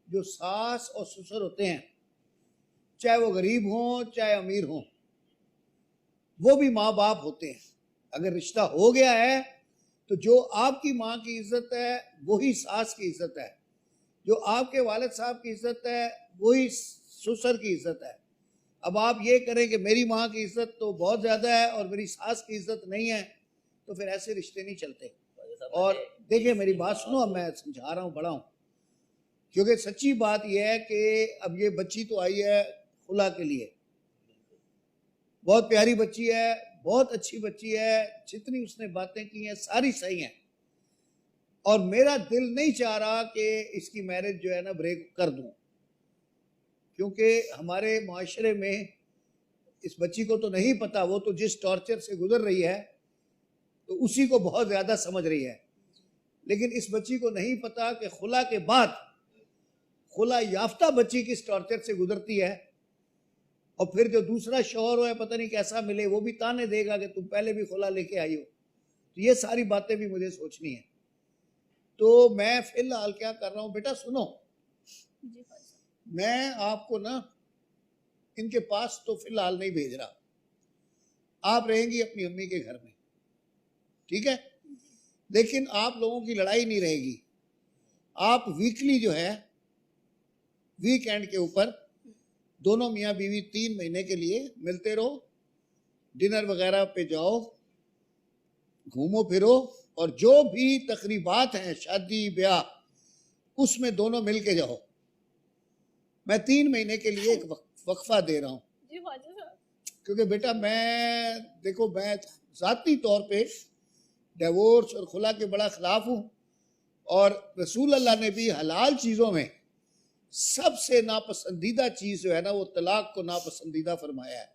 जो सास और ससुर होते हैं, चाहे वो गरीब हों चाहे अमीर हों, वो भी माँ बाप होते हैं। अगर रिश्ता हो गया है तो जो आपकी माँ की इज्जत है वही सास की इज्जत है, जो आपके वालिद साहब की इज्जत है वही ससुर की इज्जत है। अब आप ये करें कि मेरी माँ की इज्जत तो बहुत ज़्यादा है और मेरी सास की इज्जत नहीं है, तो फिर ऐसे रिश्ते नहीं चलते। और देखिए मेरी बात सुनो, अब मैं समझा रहा हूँ, बड़ा हूँ, क्योंकि सच्ची बात यह है कि अब ये बच्ची तो आई है खुला के लिए, बहुत प्यारी बच्ची है, बहुत अच्छी बच्ची है, जितनी उसने बातें की हैं सारी सही हैं, और मेरा दिल नहीं चाह रहा कि इसकी मैरिज जो है ना ब्रेक कर दूं, क्योंकि हमारे माशरे में इस बच्ची को तो नहीं पता, वो तो जिस टॉर्चर से गुजर रही है तो उसी को बहुत ज़्यादा समझ रही है, लेकिन इस बच्ची को नहीं पता कि खुला के बाद खुला याफ्ता बच्ची किस टॉर्चर से गुजरती है, और फिर जो दूसरा शौहर है पता नहीं कैसा मिले, वो भी ताने देगा कि तुम पहले भी खुला लेके आई हो। तो ये सारी बातें भी मुझे सोचनी है। तो मैं फिलहाल क्या कर रहा हूँ, बेटा सुनो, मैं आपको ना इनके पास तो फिलहाल नहीं भेज रहा, आप रहेंगी अपनी अम्मी के घर में, ठीक है, लेकिन आप लोगों की लड़ाई नहीं रहेगी। आप वीकली जो है वीकेंड के ऊपर दोनों मियाँ बीवी 3 महीने के लिए मिलते रहो, डिनर वगैरह पे जाओ, घूमो फिरो, और जो भी तकरीबात हैं शादी ब्याह उसमें दोनों मिल के जाओ। मैं 3 महीने के लिए एक वक्फा दे रहा हूँ, क्योंकि बेटा मैं देखो, मैं ज़ाती तौर पे डिवोर्स और खुला के बड़ा खिलाफ हूँ, और रसूल अल्लाह ने भी हलाल चीज़ों में सबसे नापसंदीदा चीज़ जो है ना वो तलाक को नापसंदीदा फरमाया है।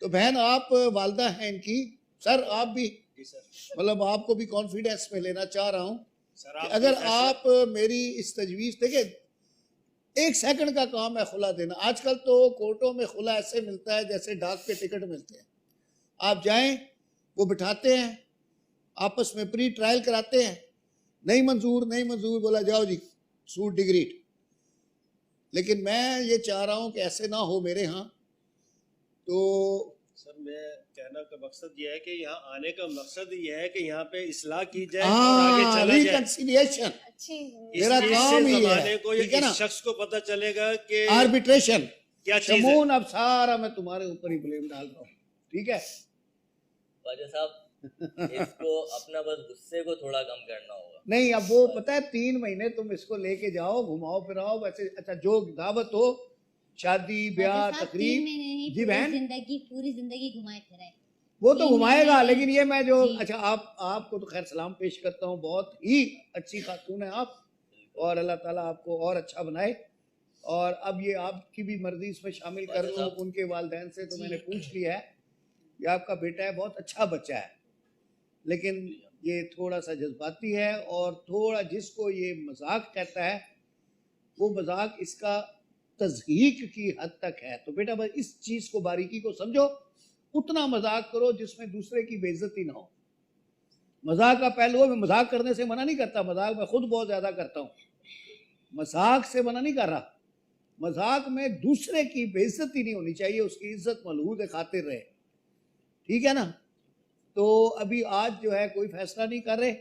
तो बहन आप वालदा हैं इनकी, सर आप भी, मतलब आपको भी कॉन्फिडेंस में लेना चाह रहा हूँ कि अगर आप मेरी इस तजवीज़, देखिए 1 सेकंड का काम है खुला देना। आजकल तो कोर्टों में खुला ऐसे मिलता है जैसे डाक पे टिकट मिलते हैं। आप जाएं, वो बिठाते हैं, आपस में प्री ट्रायल कराते हैं, नहीं मंजूर नहीं मंजूर, बोला जाओ जी सूट डिग्रीड। लेकिन मैं ये चाह रहा हूँ कि ऐसे ना हो मेरे यहाँ। तो सर मैं कहना का मकसद ये है कि यहाँ आने का मकसद ये है कि यहाँ पे इस्लाह की जाए और आगे चला जाए, रिकंसिलिएशन मेरा काम ही है, ठीक है ना। इस शख्स को पता चलेगा कि आर्बिट्रेशन क्या चीज है। अब सारा मैं तुम्हारे ऊपर ही ब्लेम डाल रहा हूँ, ठीक है वाजा साहब, इसको अपना बस गुस्से को थोड़ा कम करना होगा। नहीं, अब वो पता है 3 महीने तुम इसको लेके जाओ, घुमाओ फिराओ, वैसे अच्छा जो दावत हो, शादी ब्याह तकरीब, जी बहन पूरी जिंदगी घुमाए फिराए, वो तो घुमाएगा, लेकिन ये मैं जो अच्छा आपको तो खैर सलाम पेश करता हूँ, बहुत ही अच्छी खातून है आप, और अल्लाह ताला आपको और अच्छा बनाए। और अब ये आपकी भी मर्जी इसमें शामिल कर लो, उनके वालिदैन से तो मैंने पूछ लिया है, ये आपका बेटा है, बहुत अच्छा बच्चा है, लेकिन ये थोड़ा सा जज्बाती है, और थोड़ा जिसको ये मजाक कहता है वो मजाक इसका तज़हीक की हद तक है। तो बेटा बस इस चीज़ को, बारीकी को समझो, उतना मजाक करो जिसमें दूसरे की बेइज्जती ना हो। मजाक का पहलू है, मैं मजाक करने से मना नहीं करता, मजाक मैं खुद बहुत ज़्यादा करता हूँ, मजाक से मना नहीं कर रहा, मजाक में दूसरे की बेइज्जती नहीं होनी चाहिए, उसकी इज्जत मलहूद खातिर रहे, ठीक है ना। तो अभी आज जो है कोई फैसला नहीं कर रहे,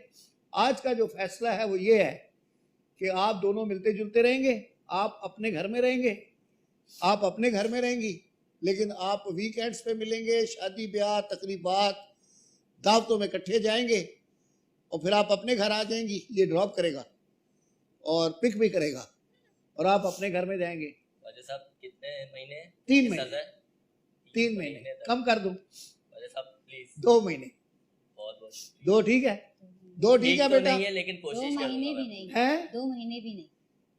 आज का जो फैसला है वो ये है कि आप दोनों मिलते जुलते रहेंगे, आप अपने घर में रहेंगे, आप अपने घर में रहेंगी, लेकिन आप वीकेंड्स पे मिलेंगे, शादी ब्याह तकरीबात दावतों में इकट्ठे जाएंगे, और फिर आप अपने घर आ जाएंगी, ये ड्रॉप करेगा और पिक भी करेगा, और आप अपने घर में जाएंगे। वाजा साहब कितने महीने? 3 महीने, 3 महीने कम कर दूं? वाजा साहब प्लीज 2 महीने, बहुत बहुत 2 ठीक है, 2 ठीक है बेटा, नहीं है, लेकिन 2 कोशिश महीने भी नहीं है, 2 महीने भी नहीं,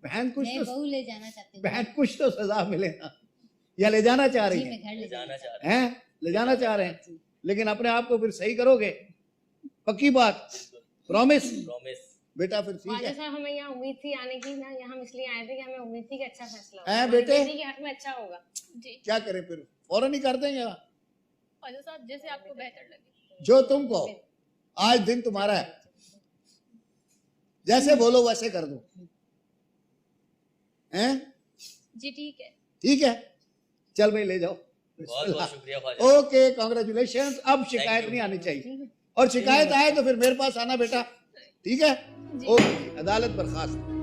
बहन कुछ मैं तो बहू ले जाना चाहती हूँ, बहन कुछ तो सजा मिले ना, या ले जाना चाह रही जी, है, मैं घर ले जाना चाहती हैं, ले जाना चाह रहे हैं, लेकिन अपने आप को फिर सही करोगे, पक्की बात, प्रॉमिस प्रॉमिस। बेटा फिर ठीक वाजा है। साहब हमें यहाँ उम्मीद थी आने की ना, यहाँ हम इसलिए आए थे कि हमें उम्मीद थी कि अच्छा फैसला होगा, हैं हमारी बेटे? बेटी के हक में अच्छा होगा। जी क्या करें फिर, फौरन ही कर देंगे, वाजा साहब जैसे आपको बेहतर लगे। जो तुम कहो, आज दिन तुम्हारा है, जैसे बोलो वैसे कर दो। हैं? जी ठीक है। ठीक है, चल भाई ले जाओ। बहुत बहुत शुक्रिया ख्वाजा। Okay, congratulation. अब शिकायत you. नहीं आनी चाहिए, और शिकायत आए तो फिर मेरे पास आना बेटा, ठीक है? जी। ओके, अदालत बर्खास्त।